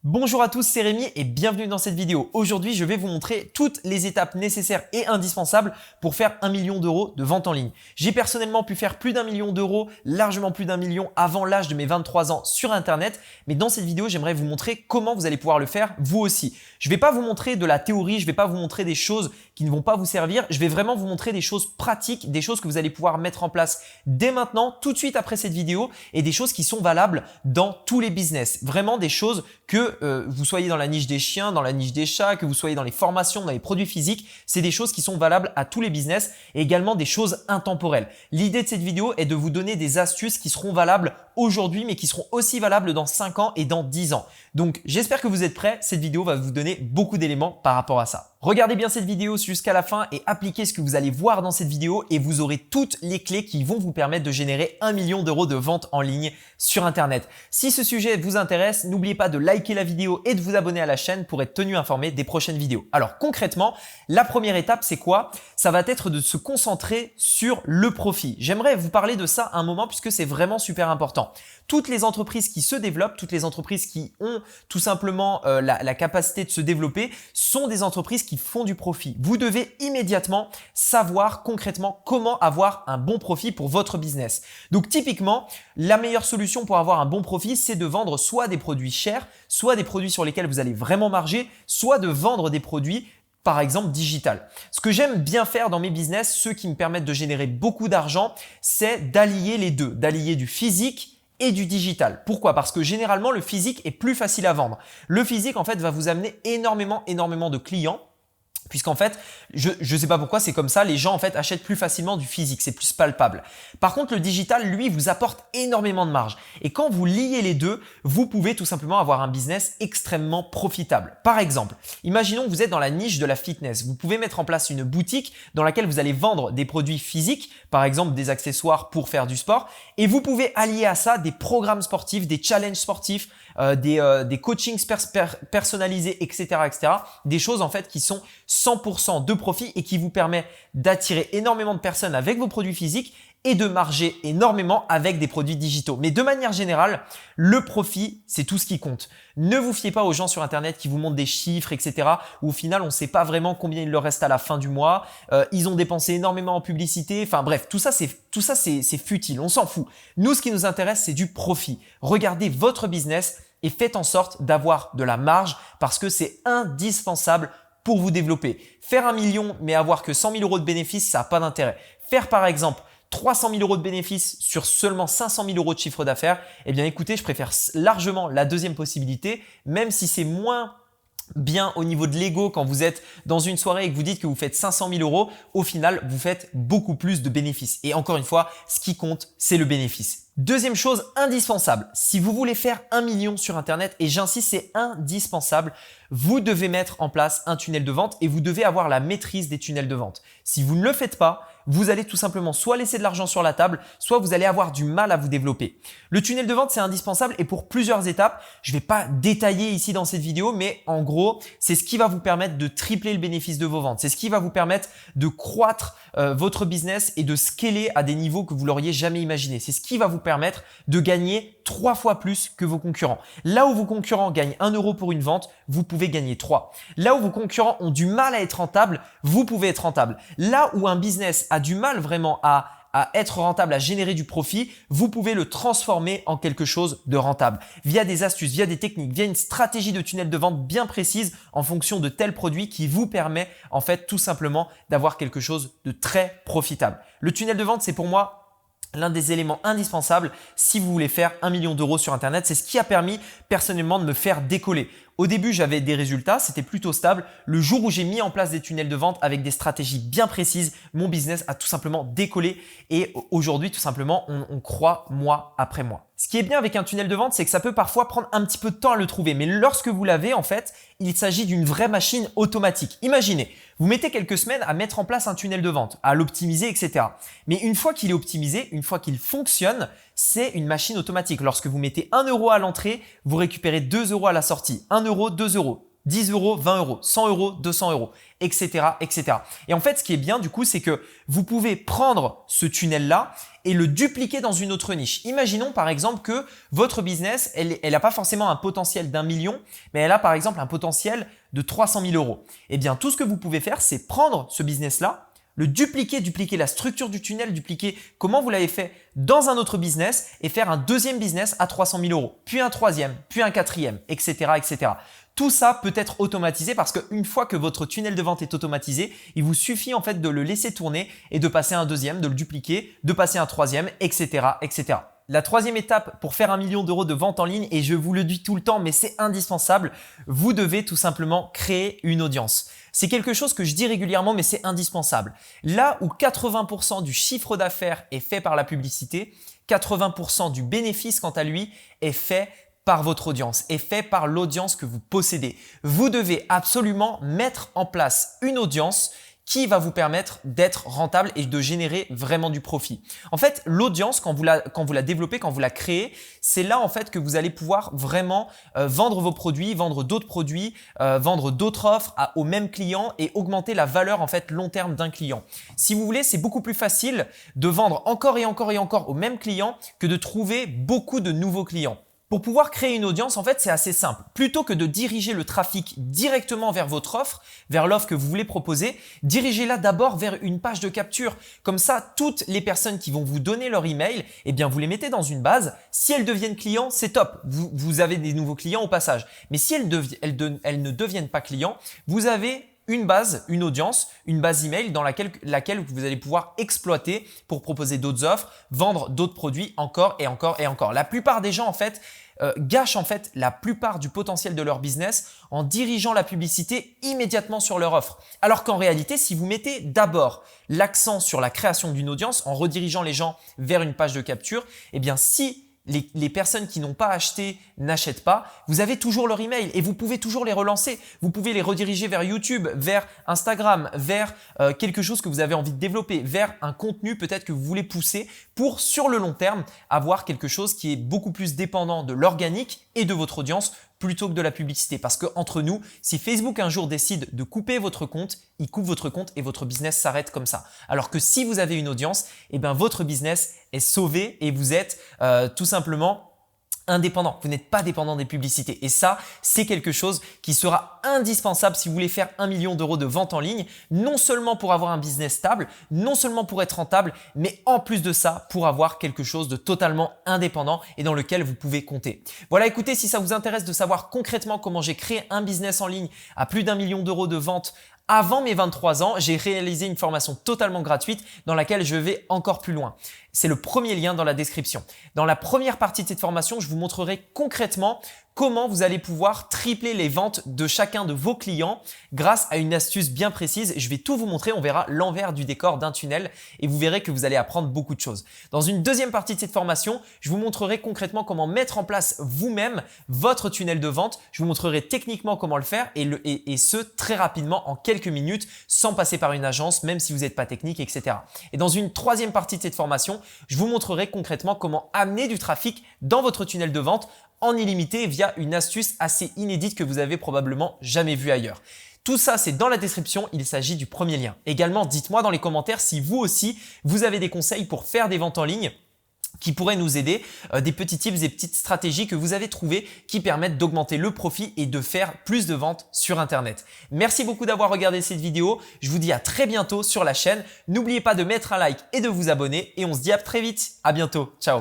Bonjour à tous, c'est Rémi et bienvenue dans cette vidéo. Aujourd'hui, je vais vous montrer toutes les étapes nécessaires et indispensables pour faire 1 million d'euros de vente en ligne. J'ai personnellement pu faire plus d'1 million d'euros, largement plus d'1 million avant l'âge de mes 23 ans sur Internet. Mais dans cette vidéo, j'aimerais vous montrer comment vous allez pouvoir le faire vous aussi. Je ne vais pas vous montrer de la théorie, je ne vais pas vous montrer des choses qui ne vont pas vous servir. Je vais vraiment vous montrer des choses pratiques, des choses que vous allez pouvoir mettre en place dès maintenant, tout de suite après cette vidéo et des choses qui sont valables dans tous les business. Vraiment des choses que vous soyez dans la niche des chiens, dans la niche des chats, que vous soyez dans les formations, dans les produits physiques, c'est des choses qui sont valables à tous les business et également des choses intemporelles. L'idée de cette vidéo est de vous donner des astuces qui seront valables aujourd'hui mais qui seront aussi valables dans 5 ans et dans 10 ans. Donc j'espère que vous êtes prêts, cette vidéo va vous donner beaucoup d'éléments par rapport à ça. Regardez bien cette vidéo jusqu'à la fin et appliquez ce que vous allez voir dans cette vidéo et vous aurez toutes les clés qui vont vous permettre de générer 1 million d'euros de vente en ligne sur Internet. Si ce sujet vous intéresse, n'oubliez pas de liker la vidéo et de vous abonner à la chaîne pour être tenu informé des prochaines vidéos. Alors concrètement, la première étape, c'est quoi? Ça va être de se concentrer sur le profit. J'aimerais vous parler de ça un moment puisque c'est vraiment super important. Toutes les entreprises qui se développent, toutes les entreprises qui ont tout simplement la capacité de se développer sont des entreprises qui font du profit. Vous devez immédiatement savoir concrètement comment avoir un bon profit pour votre business. Donc typiquement, la meilleure solution pour avoir un bon profit, c'est de vendre soit des produits chers, soit des produits sur lesquels vous allez vraiment marger, soit de vendre des produits par exemple digital. Ce que j'aime bien faire dans mes business, ceux qui me permettent de générer beaucoup d'argent, c'est d'allier les deux, d'allier du physique et du digital. Pourquoi? Parce que généralement, le physique est plus facile à vendre. Le physique, en fait, va vous amener énormément de clients. Puisqu'en fait, je sais pas pourquoi c'est comme ça, les gens en fait achètent plus facilement du physique, c'est plus palpable. Par contre, le digital, lui, vous apporte énormément de marge. Et quand vous liez les deux, vous pouvez tout simplement avoir un business extrêmement profitable. Par exemple, imaginons que vous êtes dans la niche de la fitness. Vous pouvez mettre en place une boutique dans laquelle vous allez vendre des produits physiques, par exemple des accessoires pour faire du sport. Et vous pouvez allier à ça des programmes sportifs, des challenges sportifs, des coachings personnalisés, etc., etc. Des choses en fait qui sont 100% de profit et qui vous permet d'attirer énormément de personnes avec vos produits physiques et de marger énormément avec des produits digitaux. Mais de manière générale, le profit, c'est tout ce qui compte. Ne vous fiez pas aux gens sur Internet qui vous montrent des chiffres, etc. où au final, on ne sait pas vraiment combien il leur reste à la fin du mois. Ils ont dépensé énormément en publicité. Enfin bref, tout ça, c'est futile. On s'en fout. Nous, ce qui nous intéresse, c'est du profit. Regardez votre business et faites en sorte d'avoir de la marge parce que c'est indispensable pour vous développer. Faire 1 million mais avoir que 100 000 euros de bénéfices, ça n'a pas d'intérêt. Faire par exemple 300 000 euros de bénéfices sur seulement 500 000 euros de chiffre d'affaires, eh bien écoutez, je préfère largement la deuxième possibilité, même si c'est moins bien au niveau de l'ego quand vous êtes dans une soirée et que vous dites que vous faites 500 000 euros, au final, vous faites beaucoup plus de bénéfices. Et encore une fois, ce qui compte, c'est le bénéfice. Deuxième chose indispensable, si vous voulez faire 1 million sur Internet, et j'insiste, c'est indispensable, vous devez mettre en place un tunnel de vente et vous devez avoir la maîtrise des tunnels de vente. Si vous ne le faites pas, vous allez tout simplement soit laisser de l'argent sur la table, soit vous allez avoir du mal à vous développer. Le tunnel de vente, c'est indispensable et pour plusieurs étapes. Je ne vais pas détailler ici dans cette vidéo, mais en gros, c'est ce qui va vous permettre de tripler le bénéfice de vos ventes. C'est ce qui va vous permettre de croître votre business et de scaler à des niveaux que vous l'auriez jamais imaginé. C'est ce qui va vous permettre de gagner 3 fois plus que vos concurrents. Là où vos concurrents gagnent 1 euro pour une vente, vous pouvez gagner 3. Là où vos concurrents ont du mal à être rentables, vous pouvez être rentable. Là où un business a du mal vraiment à être rentable, à générer du profit, vous pouvez le transformer en quelque chose de rentable via des astuces, via des techniques, via une stratégie de tunnel de vente bien précise en fonction de tel produit qui vous permet en fait tout simplement d'avoir quelque chose de très profitable. Le tunnel de vente, c'est pour moi l'un des éléments indispensables si vous voulez faire 1 million d'euros sur Internet. C'est ce qui a permis personnellement de me faire décoller. Au début, j'avais des résultats, c'était plutôt stable. Le jour où j'ai mis en place des tunnels de vente avec des stratégies bien précises, mon business a tout simplement décollé et aujourd'hui, tout simplement, on croît mois après mois. Ce qui est bien avec un tunnel de vente, c'est que ça peut parfois prendre un petit peu de temps à le trouver. Mais lorsque vous l'avez, en fait, il s'agit d'une vraie machine automatique. Imaginez, vous mettez quelques semaines à mettre en place un tunnel de vente, à l'optimiser, etc. Mais une fois qu'il est optimisé, une fois qu'il fonctionne, c'est une machine automatique. Lorsque vous mettez 1 euro à l'entrée, vous récupérez 2 euros à la sortie. 1 euro, 2 euros. 10 euros, 20 euros, 100 euros, 200 euros, etc., etc. Et en fait, ce qui est bien du coup, c'est que vous pouvez prendre ce tunnel-là et le dupliquer dans une autre niche. Imaginons par exemple que votre business, elle n'a pas forcément un potentiel d'1 million, mais elle a par exemple un potentiel de 300 000 euros. Eh bien, tout ce que vous pouvez faire, c'est prendre ce business-là, le dupliquer la structure du tunnel, dupliquer comment vous l'avez fait dans un autre business et faire un deuxième business à 300 000 euros, puis un troisième, puis un quatrième, etc., etc. Tout ça peut être automatisé parce qu'une fois que votre tunnel de vente est automatisé, il vous suffit en fait de le laisser tourner et de passer à un deuxième, de le dupliquer, de passer à un troisième, etc., etc. La troisième étape pour faire 1 million d'euros de vente en ligne, et je vous le dis tout le temps, mais c'est indispensable, vous devez tout simplement créer une audience. C'est quelque chose que je dis régulièrement, mais c'est indispensable. Là où 80% du chiffre d'affaires est fait par la publicité, 80% du bénéfice, quant à lui, est fait par votre audience, est fait par l'audience que vous possédez. Vous devez absolument mettre en place une audience qui va vous permettre d'être rentable et de générer vraiment du profit. En fait, l'audience, quand vous la développez, quand vous la créez, c'est là en fait que vous allez pouvoir vraiment vendre vos produits, vendre d'autres produits, vendre d'autres offres aux mêmes clients et augmenter la valeur en fait long terme d'un client. Si vous voulez, c'est beaucoup plus facile de vendre encore et encore et encore aux mêmes clients que de trouver beaucoup de nouveaux clients. Pour pouvoir créer une audience, en fait, c'est assez simple. Plutôt que de diriger le trafic directement vers votre offre, vers l'offre que vous voulez proposer, dirigez-la d'abord vers une page de capture. Comme ça, toutes les personnes qui vont vous donner leur email, eh bien, vous les mettez dans une base. Si elles deviennent clients, c'est top. Vous avez des nouveaux clients au passage. Mais si elles ne deviennent pas clients, vous avez une base, une audience, une base email dans laquelle vous allez pouvoir exploiter pour proposer d'autres offres, vendre d'autres produits encore et encore et encore. La plupart des gens en fait gâchent en fait la plupart du potentiel de leur business en dirigeant la publicité immédiatement sur leur offre. Alors qu'en réalité, si vous mettez d'abord l'accent sur la création d'une audience en redirigeant les gens vers une page de capture, eh bien si les personnes qui n'ont pas acheté n'achètent pas, vous avez toujours leur email et vous pouvez toujours les relancer. Vous pouvez les rediriger vers YouTube, vers Instagram, vers quelque chose que vous avez envie de développer, vers un contenu peut-être que vous voulez pousser pour sur le long terme avoir quelque chose qui est beaucoup plus dépendant de l'organique et de votre audience plutôt que de la publicité. Parce que entre nous, si Facebook un jour décide de couper votre compte, il coupe votre compte et votre business s'arrête comme ça. Alors que si vous avez une audience, eh bien votre business est sauvé et vous êtes tout simplement indépendant. Vous n'êtes pas dépendant des publicités. Et ça, c'est quelque chose qui sera indispensable si vous voulez faire 1 million d'euros de vente en ligne, non seulement pour avoir un business stable, non seulement pour être rentable, mais en plus de ça, pour avoir quelque chose de totalement indépendant et dans lequel vous pouvez compter. Voilà, écoutez, si ça vous intéresse de savoir concrètement comment j'ai créé un business en ligne à plus d'1 million d'euros de vente avant mes 23 ans, j'ai réalisé une formation totalement gratuite dans laquelle je vais encore plus loin. C'est le premier lien dans la description. Dans la première partie de cette formation, je vous montrerai concrètement comment vous allez pouvoir tripler les ventes de chacun de vos clients grâce à une astuce bien précise. Je vais tout vous montrer, on verra l'envers du décor d'un tunnel et vous verrez que vous allez apprendre beaucoup de choses. Dans une deuxième partie de cette formation, je vous montrerai concrètement comment mettre en place vous-même votre tunnel de vente. Je vous montrerai techniquement comment le faire et ce très rapidement en quelques minutes sans passer par une agence, même si vous n'êtes pas technique, etc. Et dans une troisième partie de cette formation, je vous montrerai concrètement comment amener du trafic dans votre tunnel de vente en illimité via une astuce assez inédite que vous avez probablement jamais vue ailleurs. Tout ça, c'est dans la description, il s'agit du premier lien. Également, dites-moi dans les commentaires si vous aussi, vous avez des conseils pour faire des ventes en ligne qui pourraient nous aider, des petits tips, des petites stratégies que vous avez trouvées qui permettent d'augmenter le profit et de faire plus de ventes sur Internet. Merci beaucoup d'avoir regardé cette vidéo. Je vous dis à très bientôt sur la chaîne. N'oubliez pas de mettre un like et de vous abonner et on se dit à très vite. À bientôt. Ciao.